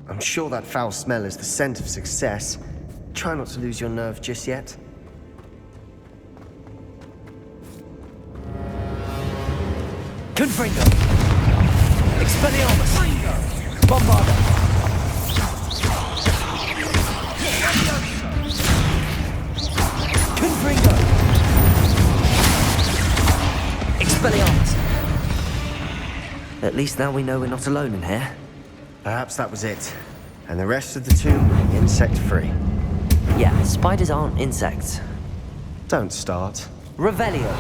I'm sure that foul smell is the scent of success. Try not to lose your nerve just yet. Confringo! Expelliarmus! Bombarda! Confringo! Expelliarmus! At least now we know we're not alone in here. Perhaps that was it. And the rest of the tomb will be insect-free. Yeah, spiders aren't insects. Don't start. Revelio!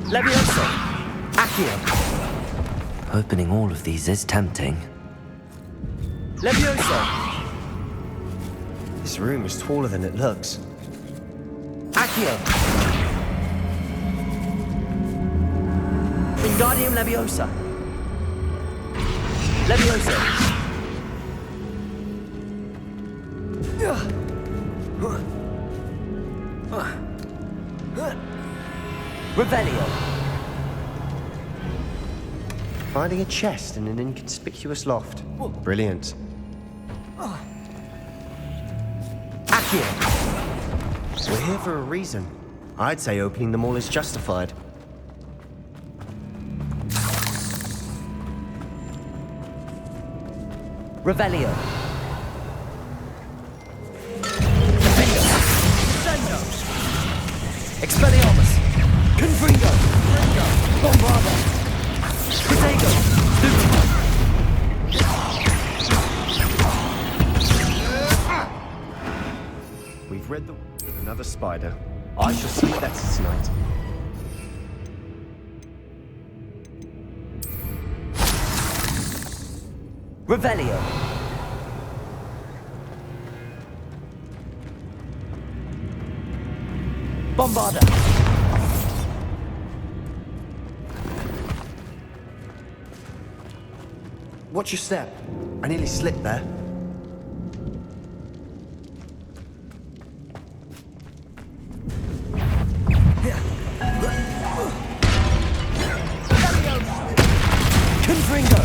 Levioso! Accio! Opening all of these is tempting. Levioso! This room is taller than it looks. Accio! Wingardium Leviosa! Levioso! Revelio! Finding a chest in an inconspicuous loft. Brilliant. Accio! We're here for a reason. I'd say opening them all is justified. Revelio! Expelliarmus! Confringo! Bombarda! Protego! We've read the another spider. I shall sleep better tonight. Revelio! Bombarda! Watch your step. I nearly slipped there. Confringo!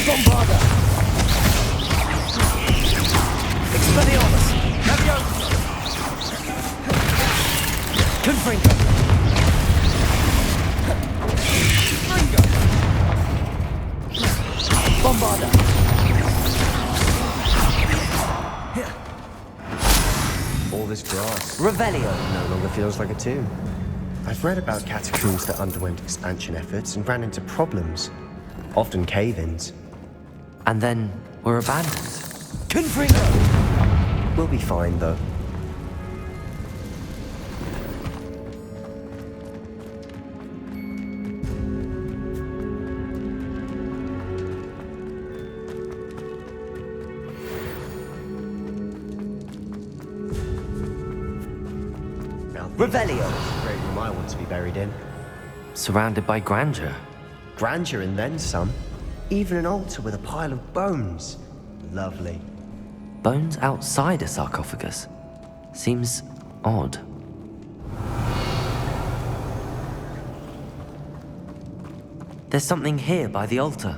Bombarda! Expelliarmus! Confringo! Bombarda! All this grass Revelio! no longer feels like a tomb. I've read about catacombs that underwent expansion efforts and ran into problems. Often cave-ins. And then were abandoned. Confringo! We'll be fine, though. Revelio! Great room I want to be buried in. Surrounded by grandeur. Grandeur and then some. Even an altar with a pile of bones. Lovely. Bones outside a sarcophagus. Seems odd. There's something here by the altar.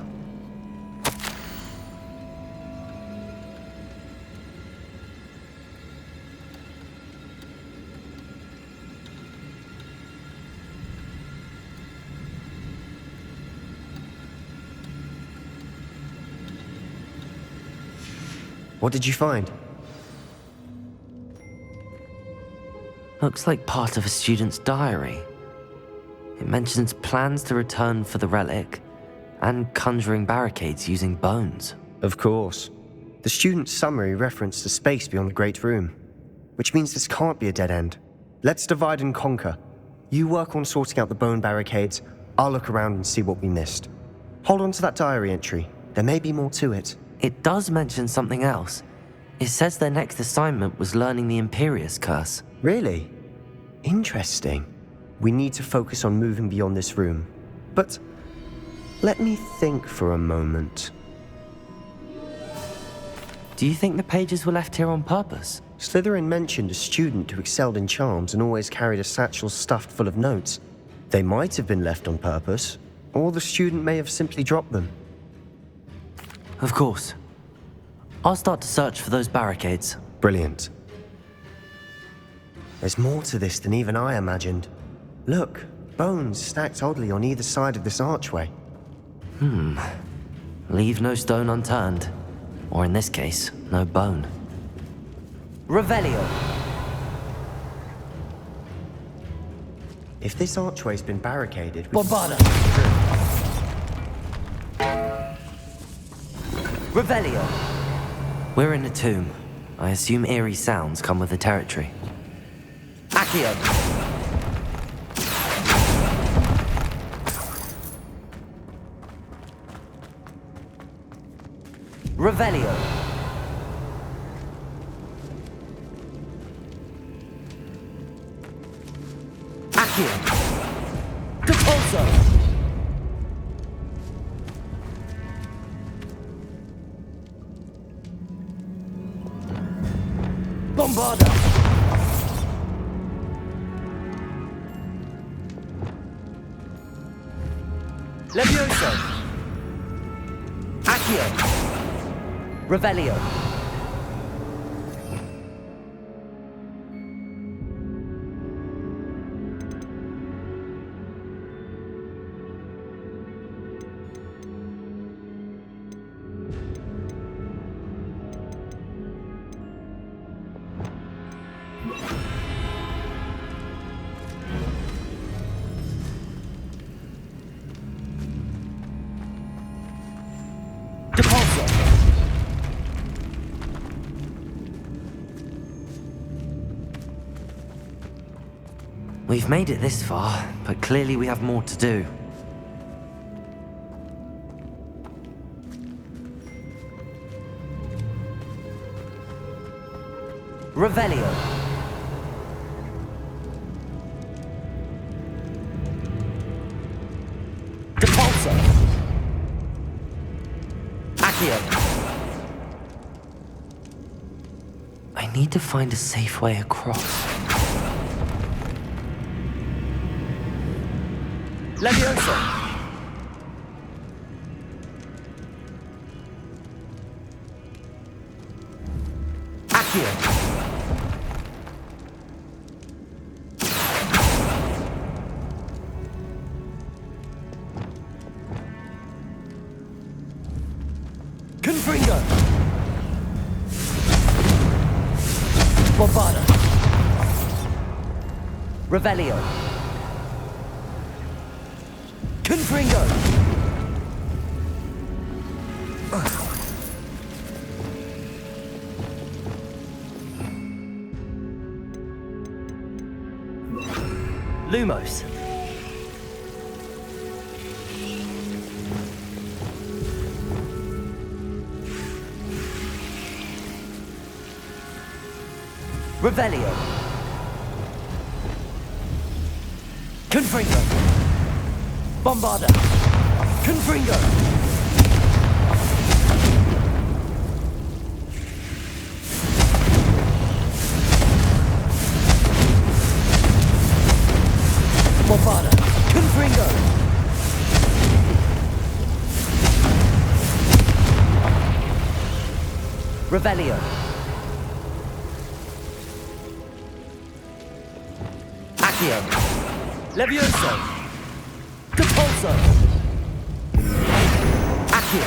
What did you find? Looks like part of a student's diary. It mentions plans to return for the relic and conjuring barricades using bones. Of course. The student's summary referenced a space beyond the Great Room, which means this can't be a dead end. Let's divide and conquer. You work on sorting out the bone barricades, I'll look around and see what we missed. Hold on to that diary entry. There may be more to it. It does mention something else. It says their next assignment was learning the Imperius curse. Really? Interesting. We need to focus on moving beyond this room. But let me think for a moment. Do you think the pages were left here on purpose? Slytherin mentioned a student who excelled in charms and always carried a satchel stuffed full of notes. They might have been left on purpose, or the student may have simply dropped them. Of course. I'll start to search for those barricades. Brilliant. There's more to this than even I imagined. Look, bones stacked oddly on either side of this archway. Leave no stone unturned. Or in this case, no bone. Revelio! If this archway's been barricaded... Bombarda! Revelio! We're in a tomb. I assume eerie sounds come with the territory. Accio! Revelio! Accio! Depulso! Bombarda! Levioso! Accio! Revelio! Depulso! We've made it this far, but clearly we have more to do. Revelio! Depulso! Accio! I need to find a safe way across. Levioso! Accio! Confringo! Bombarda! Revelio! Confringo! Lumos. Revelio. Confringo. Bombarda. Confringo. Bombarda. Confringo. Revelio. Accio. Levioso. Depulso. Accio.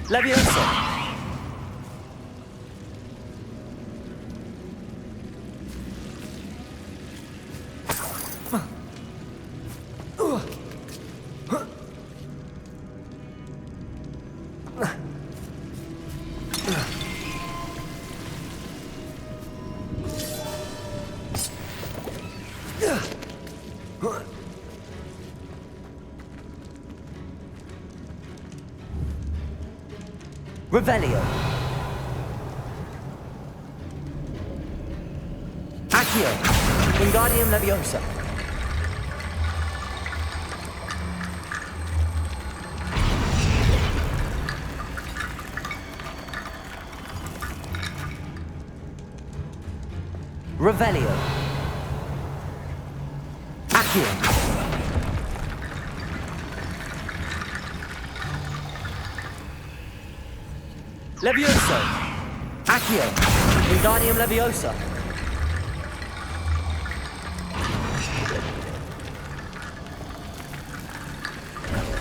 Levioso. Revelio. Accio. Wingardium Leviosa. Revelio. Accio. Levioso. Accio. Wingardium Leviosa.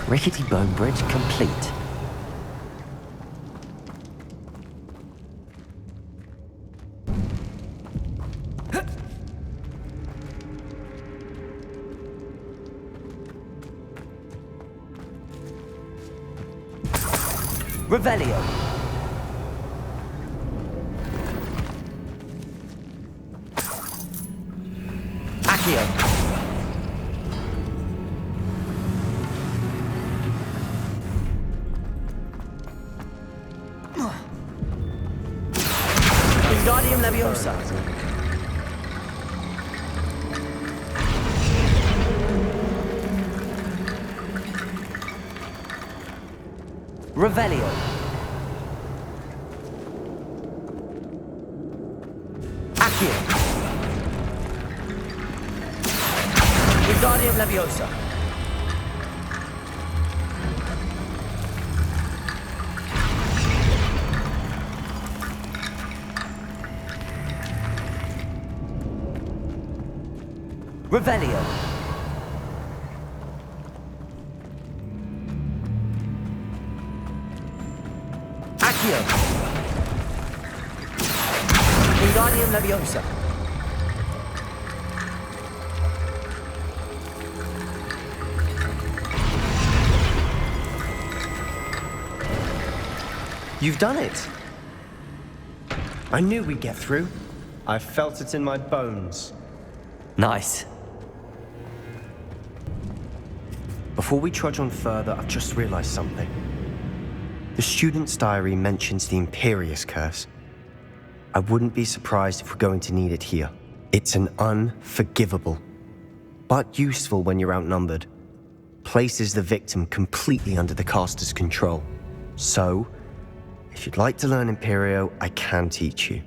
Rickety Bone Bridge complete. Revelio. Accio. Wingardium Leviosa. Revelio. Accio. Wingardium Leviosa. Revelio. Accio. Wingardium Leviosa. You've done it! I knew we'd get through. I felt it in my bones. Nice. Before we trudge on further, I've just realized something. The student's diary mentions the Imperious Curse. I wouldn't be surprised if we're going to need it here. It's an unforgivable, but useful when you're outnumbered. Places the victim completely under the caster's control. So, if you'd like to learn Imperio, I can teach you.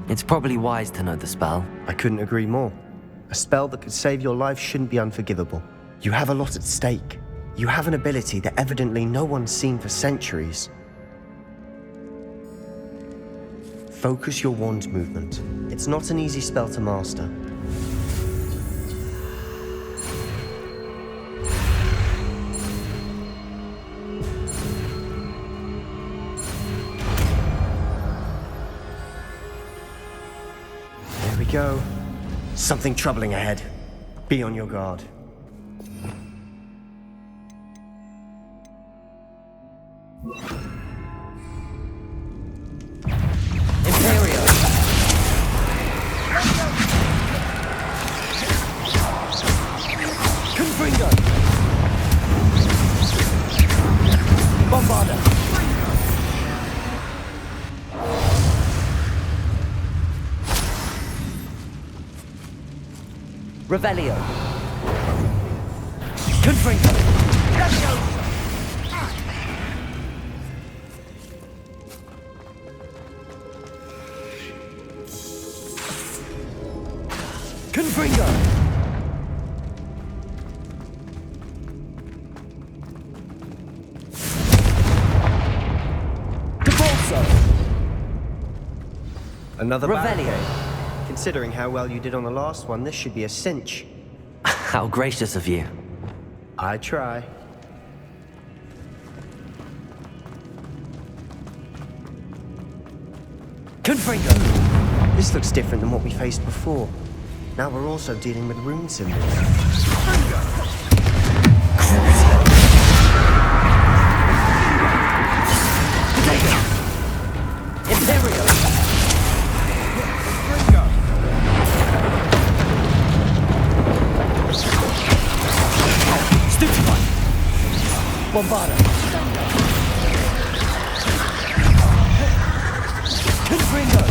It's probably wise to know the spell. I couldn't agree more. A spell that could save your life shouldn't be unforgivable. You have a lot at stake. You have an ability that evidently no one's seen for centuries. Focus your wand movement. It's not an easy spell to master. There we go. Something troubling ahead. Be on your guard. Imperio. Confringo. Bombarda. Revelio. Confringo. Confringo. Another Revelio. barricade. Considering how well you did on the last one, this should be a cinch. How gracious of you. I try. Confringo. This looks different than what we faced before. Now we're also dealing with rune symbols. Imperio. Stupefy. Bombarda. Confringo.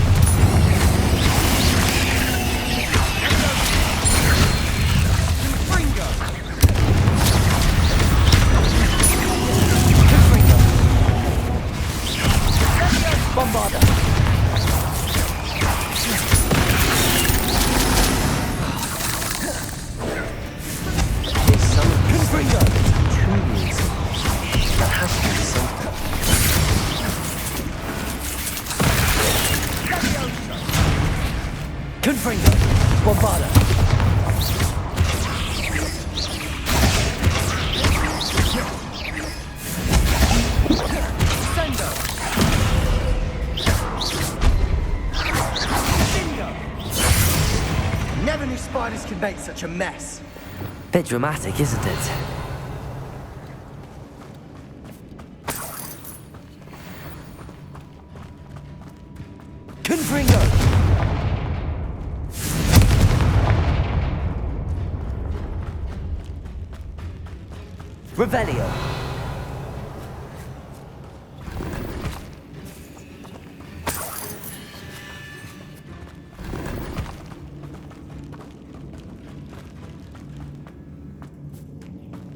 Bombarda! Sendo! Bingo! Never knew spiders could make such a mess. Bit dramatic, isn't it? Confringo! Revelio!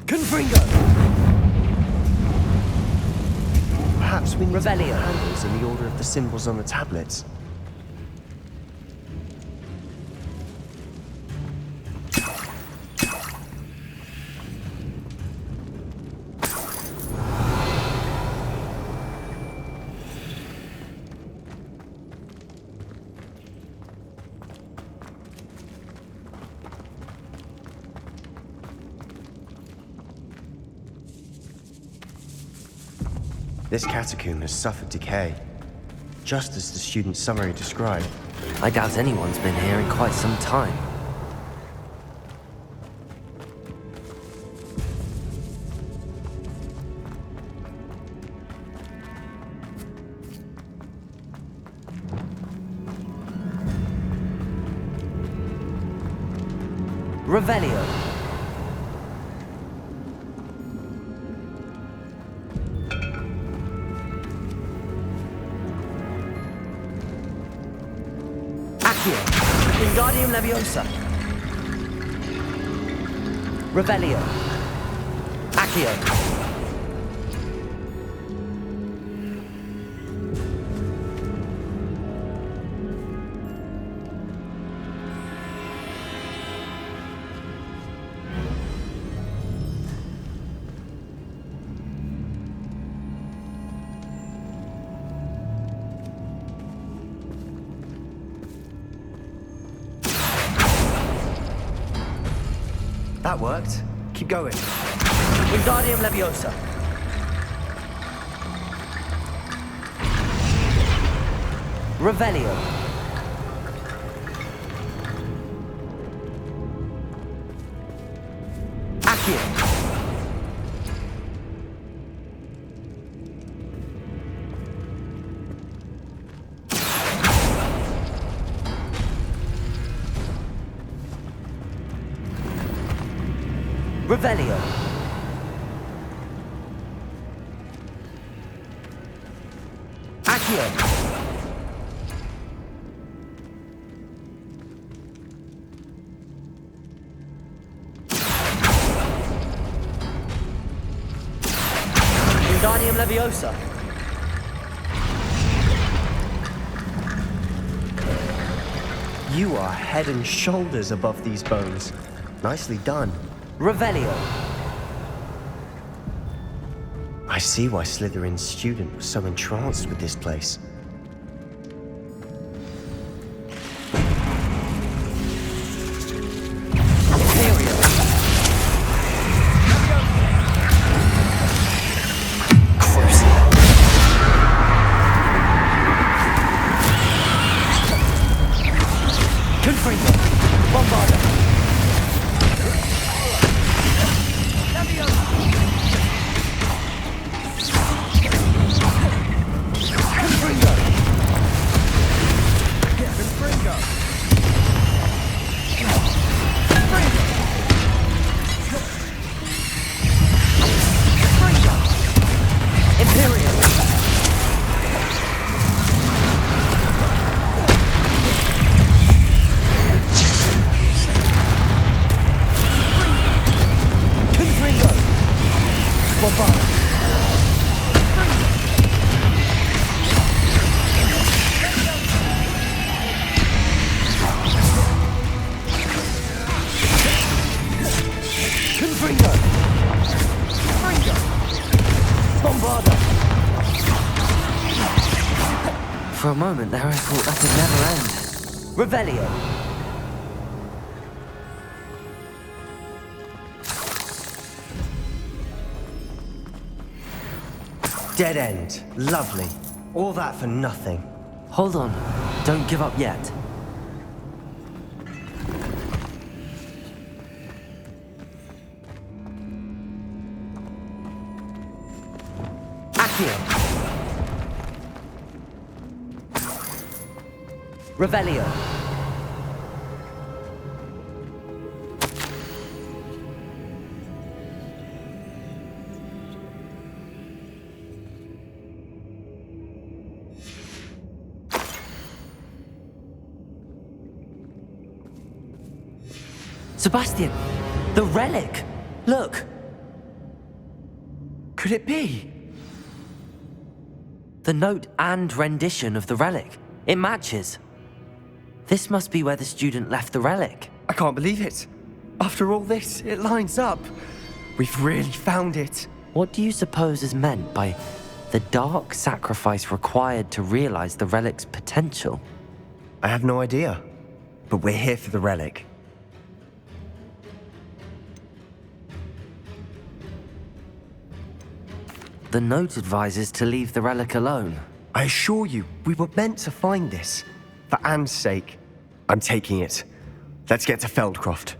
Confringo! Perhaps we need to put Revelio. handles in the order of the symbols on the tablets. This catacomb has suffered decay, just as the student summary described. I doubt anyone's been here in quite some time. Revelio! Wingardium Leviosa. Revelio. Accio. That worked. Keep going. Wingardium Leviosa. Revelio. Accio. Revelio. Accio. Wingardium Leviosa. You are head and shoulders above these bones. Nicely done. Revelio. I see why Slytherin's student was so entranced with this place. Imperio. Confringo. Bombarda. For a moment there I thought that would never end. Revelio. Dead end. Lovely. All that for nothing. Hold on. Don't give up yet. Accio. Revelio. Sebastian, the relic! Look! Could it be? The note and rendition of the relic. It matches. This must be where the student left the relic. I can't believe it. After all this, it lines up. We've really found it. What do you suppose is meant by the dark sacrifice required to realize the relic's potential? I have no idea. But we're here for the relic. The note advises to leave the relic alone. I assure you, we were meant to find this. For Anne's sake. I'm taking it. Let's get to Feldcroft.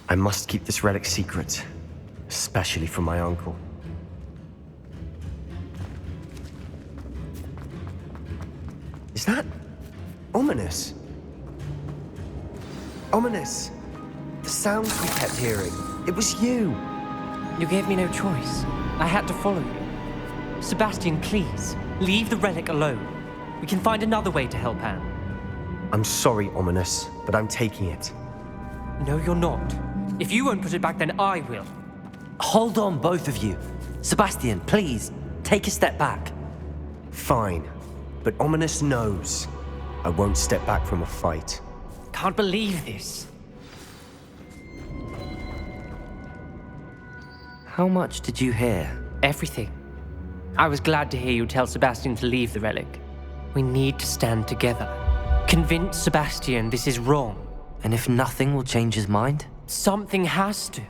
I must keep this relic secret. Especially from my uncle. Is that ominous? Ominous. The sounds we kept hearing. It was you. You gave me no choice. I had to follow you. Sebastian, please, leave the relic alone. We can find another way to help Anne. I'm sorry, Ominous, but I'm taking it. No, you're not. If you won't put it back, then I will. Hold on, both of you. Sebastian, please, take a step back. Fine, but Ominous knows I won't step back from a fight. Can't believe this. How much did you hear? Everything. I was glad to hear you tell Sebastian to leave the relic. We need to stand together. Convince Sebastian this is wrong. And if nothing will change his mind? Something has to.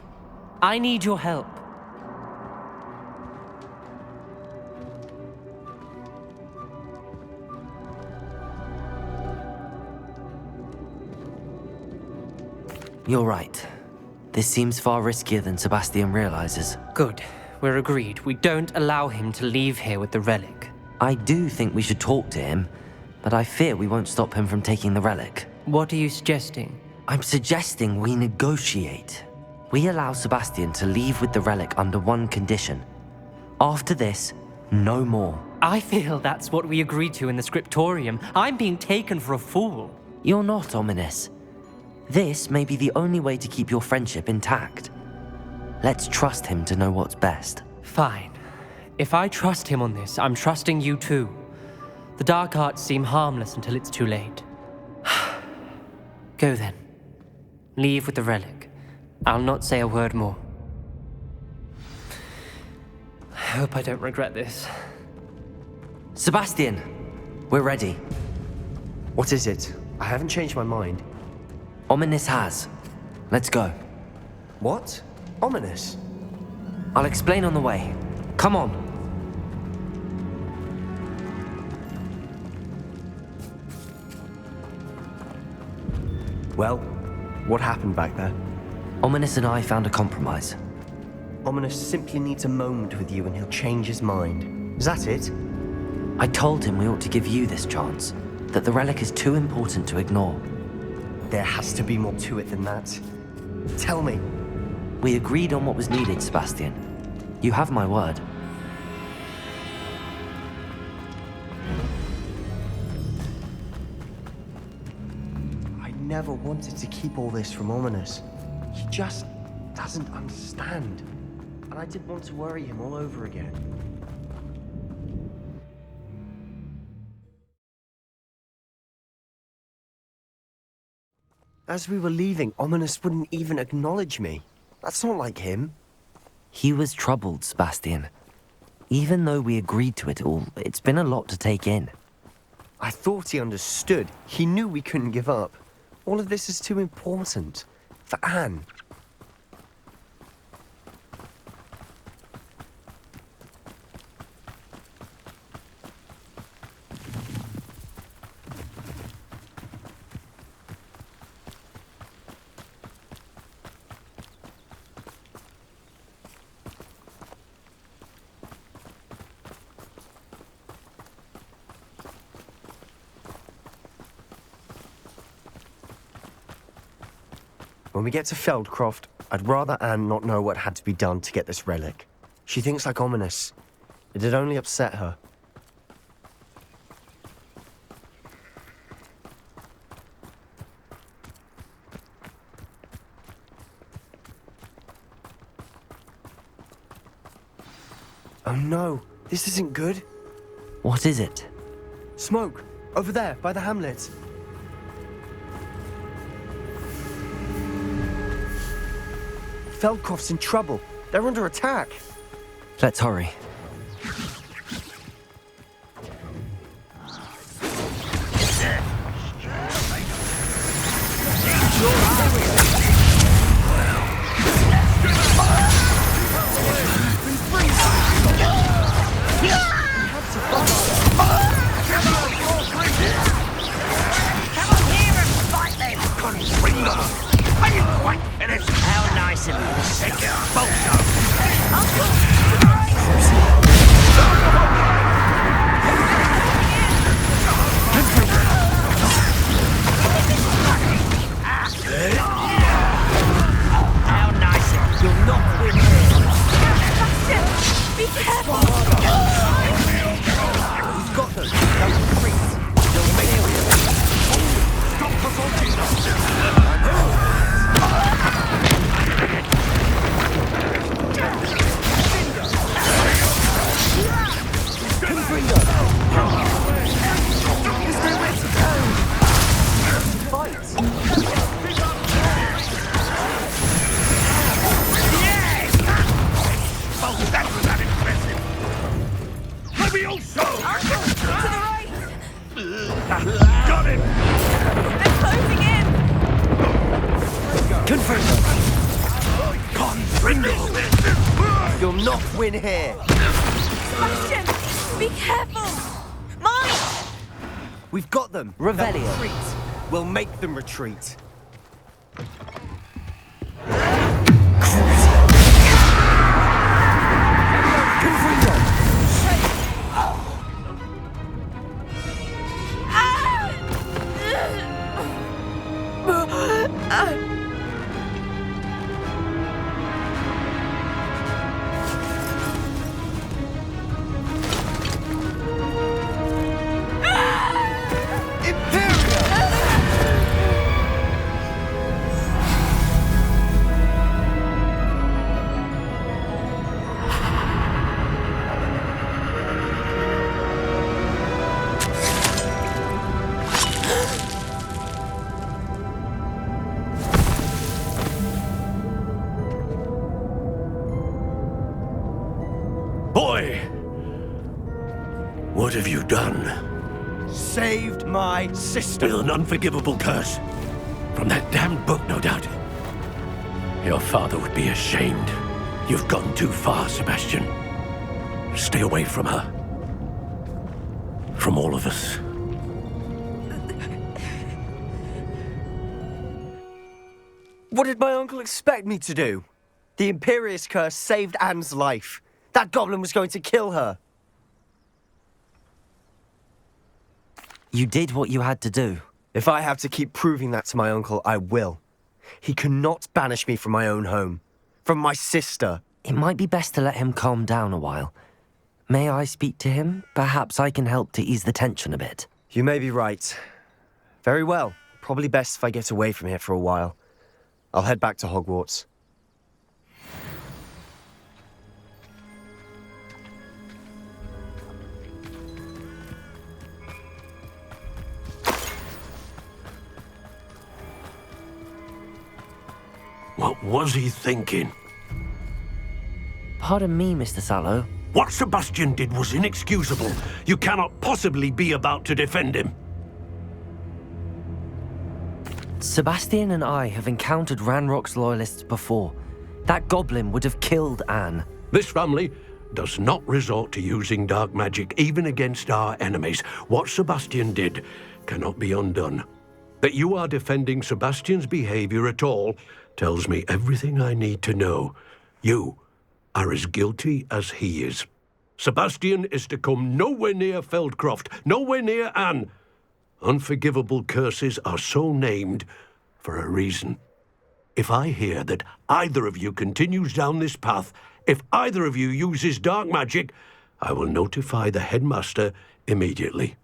I need your help. You're right. This seems far riskier than Sebastian realizes. Good. We're agreed. We don't allow him to leave here with the relic. I do think we should talk to him, but I fear we won't stop him from taking the relic. What are you suggesting? I'm suggesting we negotiate. We allow Sebastian to leave with the relic under one condition. After this, no more. I feel that's what we agreed to in the scriptorium. I'm being taken for a fool. You're not, Ominous. This may be the only way to keep your friendship intact. Let's trust him to know what's best. Fine. If I trust him on this, I'm trusting you too. The dark arts seem harmless until it's too late. Go then. Leave with the relic. I'll not say a word more. I hope I don't regret this. Sebastian, we're ready. What is it? I haven't changed my mind. Ominous has. Let's go. What? Ominous? I'll explain on the way. Come on. Well, what happened back there? Ominous and I found a compromise. Ominous simply needs a moment with you and he'll change his mind. Is that it? I told him we ought to give you this chance, that the relic is too important to ignore. There has to be more to it than that. Tell me. We agreed on what was needed, Sebastian. You have my word. I never wanted to keep all this from Ominous. He just doesn't understand. And I didn't want to worry him all over again. As we were leaving, Ominous wouldn't even acknowledge me. That's not like him. He was troubled, Sebastian. Even though we agreed to it all, it's been a lot to take in. I thought he understood. He knew we couldn't give up. All of this is too important. For Anne. When we get to Feldcroft, I'd rather Anne not know what had to be done to get this relic. She thinks like ominous. It'd only upset her. Oh no, this isn't good. What is it? Smoke! Over there, by the hamlet. Feldcroft's in trouble. They're under attack. Let's hurry. How nice of you to take How nice of you. You'll not win here. Be careful! We've got them. They'll retreat. They'll make it. Stop provoking us! Got him! They're closing in! Confringo! You'll not win here! Sebastian! Be careful! Mine! We've got them! Revelio. They'll retreat. We'll make them retreat. Boy! What have you done? Saved my sister! With an unforgivable curse. From that damned book, no doubt. Your father would be ashamed. You've gone too far, Sebastian. Stay away from her. From all of us. What did my uncle expect me to do? The Imperious curse saved Anne's life. That goblin was going to kill her. You did what you had to do. If I have to keep proving that to my uncle, I will. He cannot banish me from my own home. From my sister. It might be best to let him calm down a while. May I speak to him? Perhaps I can help to ease the tension a bit. You may be right. Very well. Probably best if I get away from here for a while. I'll head back to Hogwarts. What was he thinking? Pardon me, Mr. Sallow. What Sebastian did was inexcusable. You cannot possibly be about to defend him. Sebastian and I have encountered Ranrock's loyalists before. That goblin would have killed Anne. This family does not resort to using dark magic even against our enemies. What Sebastian did cannot be undone. That you are defending Sebastian's behavior at all tells me everything I need to know. You are as guilty as he is. Sebastian is to come nowhere near Feldcroft, nowhere near Anne. Unforgivable curses are so named for a reason. If I hear that either of you continues down this path, if either of you uses dark magic, I will notify the headmaster immediately.